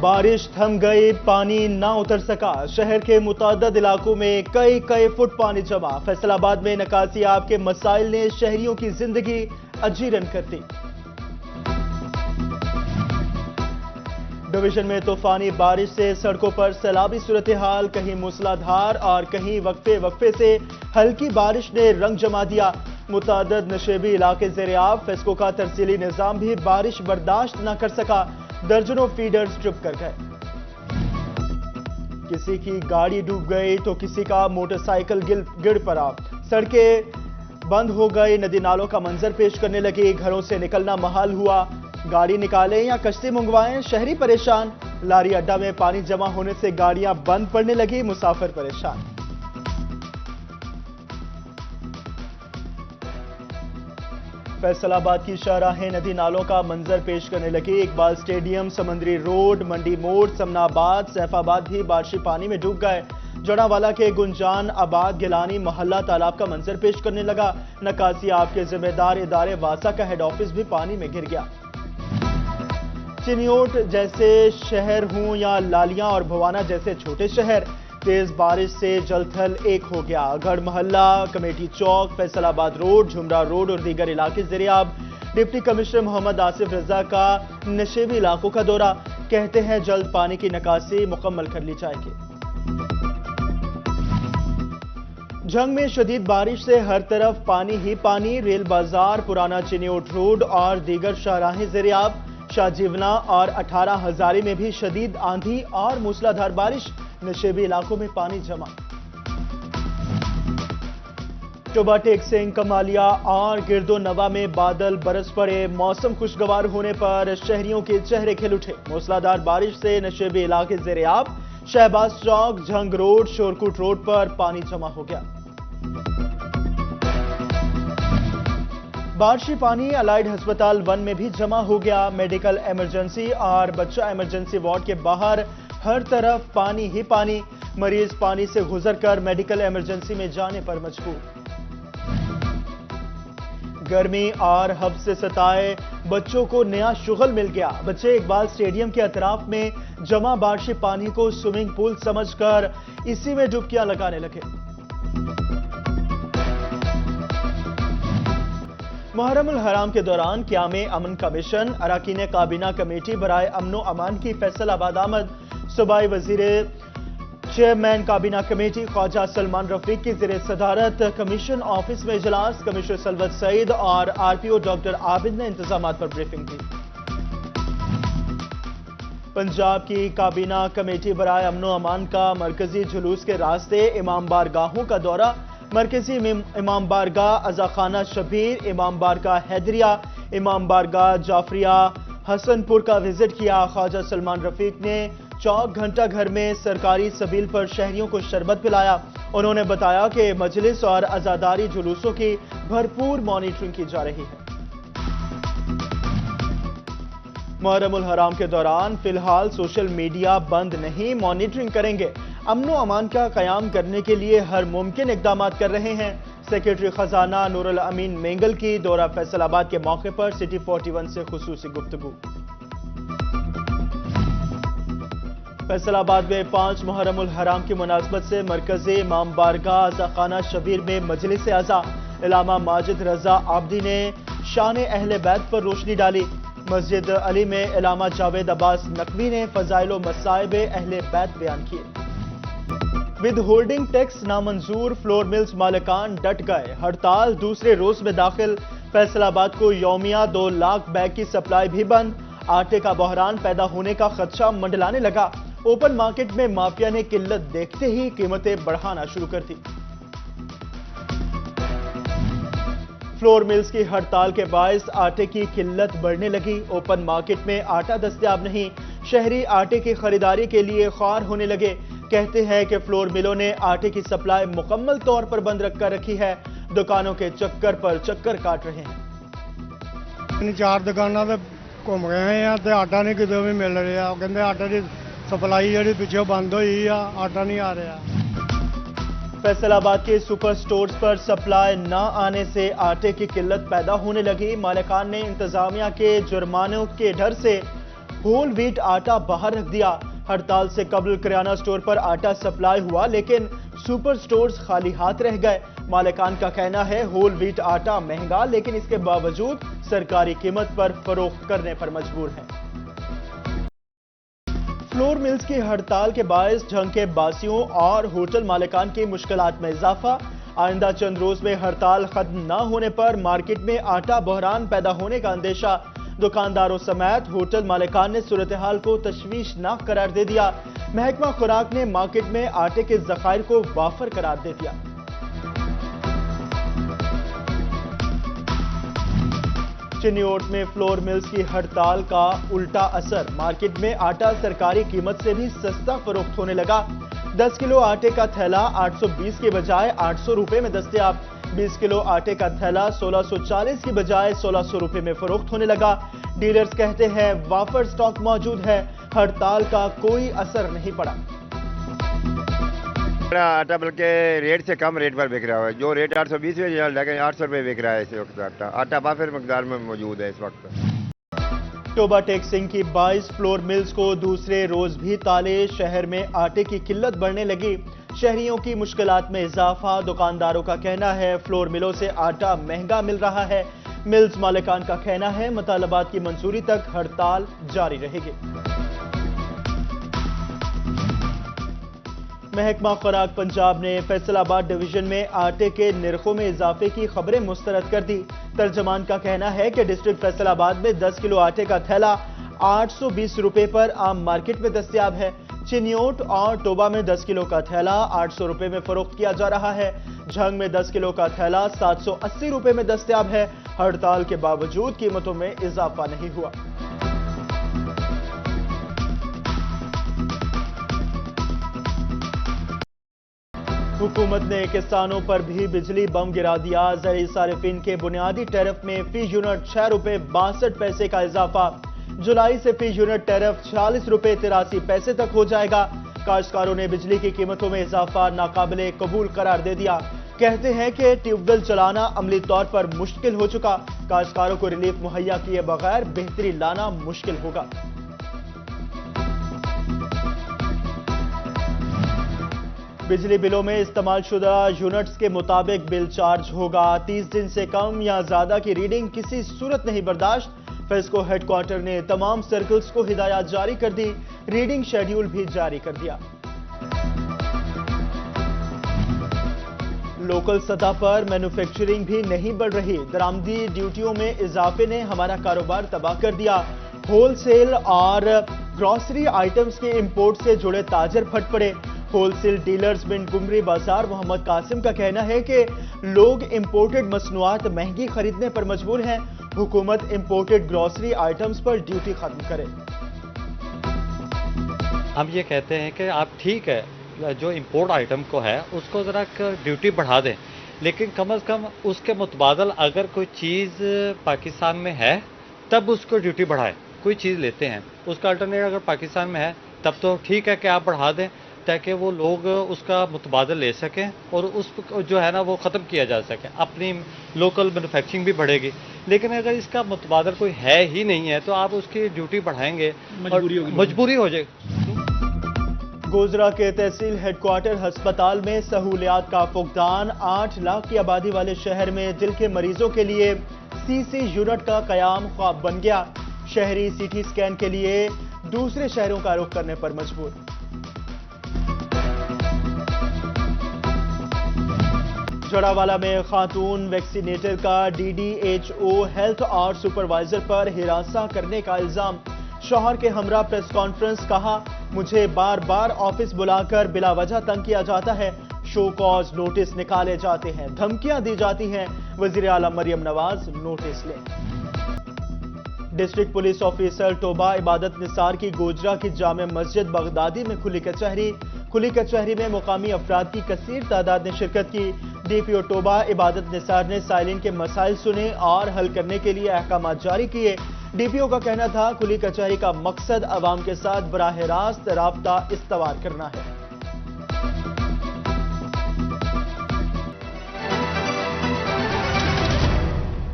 बारिश थम गई, पानी ना उतर सका। शहर के मुतअद्दिद इलाकों में कई फुट पानी जमा। फैसलाबाद में निकासियाब के मसाइल ने शहरियों की जिंदगी अजीरन कर दी। डिवीजन में तूफानी बारिश से सड़कों पर सैलाबी सूरत हाल, कहीं मूसलाधार और कहीं वक्फे से हल्की बारिश ने रंग जमा दिया। मुतअद्दिद नशेबी इलाके ज़ेर-ए-आब, फेस्को का तरसीली निज़ाम भी बारिश बर्दाश्त न कर सका। दर्जनों फीडर्स ट्रिप कर गए। किसी की गाड़ी डूब गई तो किसी का मोटरसाइकिल गिर पड़ा। सड़कें बंद हो गई, नदी नालों का मंजर पेश करने लगी। घरों से निकलना महाल हुआ। गाड़ी निकालें या कश्ती मंगवाएं, शहरी परेशान। लारी अड्डा में पानी जमा होने से गाड़ियां बंद पड़ने लगी, मुसाफिर परेशान। फैसलाबाद की शाहराहें नदी नालों का मंजर पेश करने लगी। इकबाल स्टेडियम, समंदरी रोड, मंडी मोड़, समनाबाद, सैफाबाद भी बारिशी पानी में डूब गए। जड़ावाला के गुंजान आबाद गिलानी मोहल्ला तालाब का मंजर पेश करने लगा। नकासियाब के जिम्मेदार इदारे वासा का हेड ऑफिस भी पानी में घिर गया। चिनियोट जैसे शहर हों या लालियां और भवाना जैसे छोटे शहर, तेज बारिश से जलथल एक हो गया। गढ़ मोहल्ला, कमेटी चौक, फैसलाबाद रोड, झुमरा रोड और दीगर इलाके ज़ेर-ए-आब। डिप्टी कमिश्नर मोहम्मद आसिफ रजा का नशेबी इलाकों का दौरा, कहते हैं जल्द पानी की निकासी मुकम्मल कर ली जाएगी। जंग में शदीद बारिश से हर तरफ पानी ही पानी। रेल बाजार, पुराना चिनियोट रोड और दीगर शाहराहें ज़ेर-ए-आब। शाहजीवना और 18 हजारी में भी शदीद आंधी और मूसलाधार बारिश, नशेबी इलाकों में पानी जमा। टोबा टेक सिंह, कमालिया और गिरदो नवा में बादल बरस पड़े। मौसम खुशगवार होने पर शहरियों के चेहरे खिल उठे। मूसलाधार बारिश से नशेबी इलाके ज़ेर-ए-आब। शहबाज चौक, झंग रोड, शोरकुट रोड पर पानी जमा हो गया। बारिशी पानी अलाइड अस्पताल 1 में भी जमा हो गया। मेडिकल इमरजेंसी और बच्चा इमरजेंसी वार्ड के बाहर हर तरफ पानी ही पानी। मरीज पानी से गुजरकर मेडिकल इमरजेंसी में जाने पर मजबूर। गर्मी और हब से सताए बच्चों को नया शुगल मिल गया। बच्चे इकबाल स्टेडियम के अतराफ में जमा बारिशी पानी को स्विमिंग पूल समझकर इसी में डुबकियां लगाने लगे। मुहर्रमुल हराम के दौरान क़यामे अमन कमीशन, अरकान काबीना कमेटी बराए अमनो अमान की फैसलाबाद आमद। सूबाई वजीर चेयरमैन काबीना कमेटी ख्वाजा सलमान रफीक की ज़ेर सदारत कमीशन ऑफिस में इजलास। कमिश्नर सलवत सईद और RPO डॉक्टर आबिद ने इंतजामात पर ब्रीफिंग दी। पंजाब की काबीना कमेटी बराए अमनो अमान का मरकजी जुलूस के रास्ते इमाम बारगाहों का दौरा। मरकजी इमाम बारगाह अज़ाखाना शबीर, इमाम बारगाह हैदरिया, इमाम बारगाह जाफरिया हसनपुर का विजिट किया। ख्वाजा सलमान रफीक ने चौक घंटा घर में सरकारी सबील पर शहरियों को शरबत पिलाया। उन्होंने बताया कि मजलिस और आज़ादारी जुलूसों की भरपूर मॉनिटरिंग की जा रही है। मुहर्रमुल हराम के दौरान फिलहाल सोशल मीडिया बंद नहीं, मॉनिटरिंग करेंगे। अमनो अमान का कयाम करने के लिए हर मुमकिन इक़दाम कर रहे हैं। सेक्रेटरी खजाना नूरुल अमीन मेंगल की दौरा फैसलाबाद के मौके पर सिटी 41 से खुसूसी गुफ्तगू। फैसलाबाद में 5 मुहर्रमुल हराम की मुनासबत से मरकज़ी इमाम बारगाह अज़ाखाना शबीर में मजलिस आज़ा। इलामा माजिद रजा आबदी ने शान अहले बैत पर रोशनी डाली। मस्जिद अली में इलामा जावेद अब्बास नकवी ने फजाइल मसाइब अहले बैत बयान किए। विद होल्डिंग टैक्स नामंजूर, फ्लोर मिल्स मालिकान डट गए। हड़ताल दूसरे रोज में दाखिल। फैसलाबाद को यौमिया 2 लाख बैग की सप्लाई भी बंद। आटे का बहरान पैदा होने का खदशा मंडलाने लगा। ओपन मार्केट में माफिया ने किल्लत देखते ही कीमतें बढ़ाना शुरू कर दी। फ्लोर मिल्स की हड़ताल के बायस आटे की किल्लत बढ़ने लगी। ओपन मार्केट में आटा दस्तयाब नहीं। शहरी आटे की खरीदारी के लिए ख्वार होने लगे। कहते हैं कि फ्लोर मिलों ने आटे की सप्लाई मुकम्मल तौर पर बंद रखकर रखी है। दुकानों के चक्कर पर चक्कर काट रहे हैं। 4 दुकानों पे घूम गए हैं तो आटा नहीं कितों भी मिल रहा। कहते आटे की सप्लाई जी पिछों बंद हुई आटा नहीं आ रहा। फैसलाबाद के सुपर स्टोर्स पर सप्लाई न आने से आटे की किल्लत पैदा होने लगी। मालिकान ने इंतजामिया के जुर्मानों के डर से होल व्हीट आटा बाहर रख दिया। हड़ताल से कबल किराना स्टोर पर आटा सप्लाई हुआ, लेकिन सुपर स्टोर्स खाली हाथ रह गए। मालिकान का कहना है होल व्हीट आटा महंगा, लेकिन इसके बावजूद सरकारी कीमत पर फरोख्त करने पर मजबूर हैं। फ्लोर मिल्स की हड़ताल के बायस झंग के बासियों और होटल मालिकान की मुश्किलात में इजाफा। आइंदा चंद रोज में हड़ताल खत्म न होने पर मार्केट में आटा बहरान पैदा होने का अंदेशा। दुकानदारों समेत होटल मालिकान ने सूरत हाल को तशवीशनाक करार दे दिया। महकमा खुराक ने मार्केट में आटे के जखायर को वाफर करार दे दिया। चिन्योट में फ्लोर मिल्स की हड़ताल का उल्टा असर। मार्केट में आटा सरकारी कीमत से भी सस्ता फरोख्त होने लगा। 10 किलो आटे का थैला 820 के बजाय 800 रुपए में दस्तयाब। 20 किलो आटे का थैला 1640 की बजाय 1600 रुपए में फरोख्त होने लगा। डीलर्स कहते हैं वाफर स्टॉक मौजूद है, हड़ताल का कोई असर नहीं पड़ा। आटा बल्कि रेट से कम रेट पर बिक रहा है। जो रेट 820 में, लेकिन 800 रुपये बिक रहा है इस वक्त। आटा वाफर मकदार में मौजूद है इस वक्त। टोबा टैक्सिंग की 22 फ्लोर मिल्स को दूसरे रोज भी ताले। शहर में आटे की किल्लत बढ़ने लगी। शहरियों की मुश्किलात में इजाफा। दुकानदारों का कहना है फ्लोर मिलों से आटा महंगा मिल रहा है। मिल्स मालिकान का कहना है मुतालबात की मंजूरी तक हड़ताल जारी रहेगी। महकमा खुराक पंजाब ने फैसलाबाद डिवीजन में आटे के निर्खों में इजाफे की खबरें मुस्तरद कर दी। तर्जमान का कहना है कि डिस्ट्रिक्ट फैसलाबाद में 10 किलो आटे का थैला 820 रुपए पर आम मार्केट में दस्तयाब है। चिन्योट और टोबा में 10 किलो का थैला 800 रुपए में फरोख्त किया जा रहा है। झंग में 10 किलो का थैला 780 रुपए में दस्तयाब है। हड़ताल के बावजूद कीमतों में इजाफा नहीं हुआ। हुकूमत ने किसानों पर भी बिजली बम गिरा दिया। ज़रूरी सारिफिन के बुनियादी टैरिफ में फी यूनिट 6 रुपए 62 पैसे का इजाफा। जुलाई से फी यूनिट टैरिफ 46 रुपए 83 पैसे तक हो जाएगा। काश्तकारों ने बिजली की कीमतों में इजाफा नाकाबिले कबूल करार दे दिया। कहते हैं कि ट्यूबवेल चलाना अमली तौर पर मुश्किल हो चुका। काश्तकारों को रिलीफ मुहैया किए बगैर बेहतरी लाना मुश्किल होगा। बिजली बिलों में इस्तेमाल शुदा यूनिट्स के मुताबिक बिल चार्ज होगा। 30 दिन से कम या ज्यादा की रीडिंग किसी सूरत नहीं बर्दाश्त। फेस्को हेडक्वार्टर ने तमाम सर्कल्स को हिदायत जारी कर दी। रीडिंग शेड्यूल भी जारी कर दिया। लोकल सतह पर मैन्युफैक्चरिंग भी नहीं बढ़ रही। दरामदी ड्यूटियों में इजाफे ने हमारा कारोबार तबाह कर दिया। होलसेल और ग्रॉसरी आइटम्स के इंपोर्ट से जुड़े ताजर फट पड़े। होलसेल डीलर्स बिन गुमरी बाजार मोहम्मद कासिम का कहना है कि लोग इंपोर्टेड मसनूआत महंगी खरीदने पर मजबूर हैं। हुकूमत इंपोर्टेड ग्रॉसरी आइटम्स पर ड्यूटी खत्म करे। हम ये कहते हैं कि आप ठीक है जो इंपोर्ट आइटम को है उसको ज़रा ड्यूटी बढ़ा दें, लेकिन कम से कम उसके मुतबादल अगर कोई चीज़ पाकिस्तान में है तब उसको ड्यूटी बढ़ाएं। कोई चीज़ लेते हैं उसका अल्टरनेट अगर पाकिस्तान में है तब तो ठीक है कि आप बढ़ा दें ताकि वो लोग उसका मुतबादल ले सकें और उस जो है ना वो ख़त्म किया जा सके। अपनी लोकल मैन्युफैक्चरिंग भी बढ़ेगी। लेकिन अगर इसका मुतबादल कोई है ही नहीं है तो आप उसकी ड्यूटी बढ़ाएंगे, मजबूरी हो जाएगी। गोजरा के तहसील हेडक्वार्टर अस्पताल में सहूलियात का फुकदान। 8 लाख की आबादी वाले शहर में दिल के मरीजों के लिए सीसी यूनिट का कयाम ख्वाब बन गया। शहरी सीटी स्कैन के लिए दूसरे शहरों का रुख करने पर मजबूर। जड़ावाला में खातून वैक्सीनेटर का DDHO हेल्थ और सुपरवाइजर पर हिरासा करने का इल्जाम। शौहर के हमरा प्रेस कॉन्फ्रेंस। कहा मुझे बार बार ऑफिस बुलाकर बिला वजह तंग किया जाता है। शो कॉज नोटिस निकाले जाते हैं, धमकियां दी जाती हैं। वजीर आला मरियम नवाज नोटिस लें। डिस्ट्रिक्ट पुलिस ऑफिसर टोबा इबादत निसार की गोजरा की जामे मस्जिद बगदादी में खुली कचहरी। खुली कचहरी में मुकामी अफराद की कसीर तादाद ने शिरकत की। DPO टोबा इबादत निसार ने साइलिन के मसाइल सुने और हल करने के लिए अहकाम जारी किए। DPO का कहना था खुली कचहरी का मकसद अवाम के साथ बराह रास्त राब्ता इस्तवार करना है।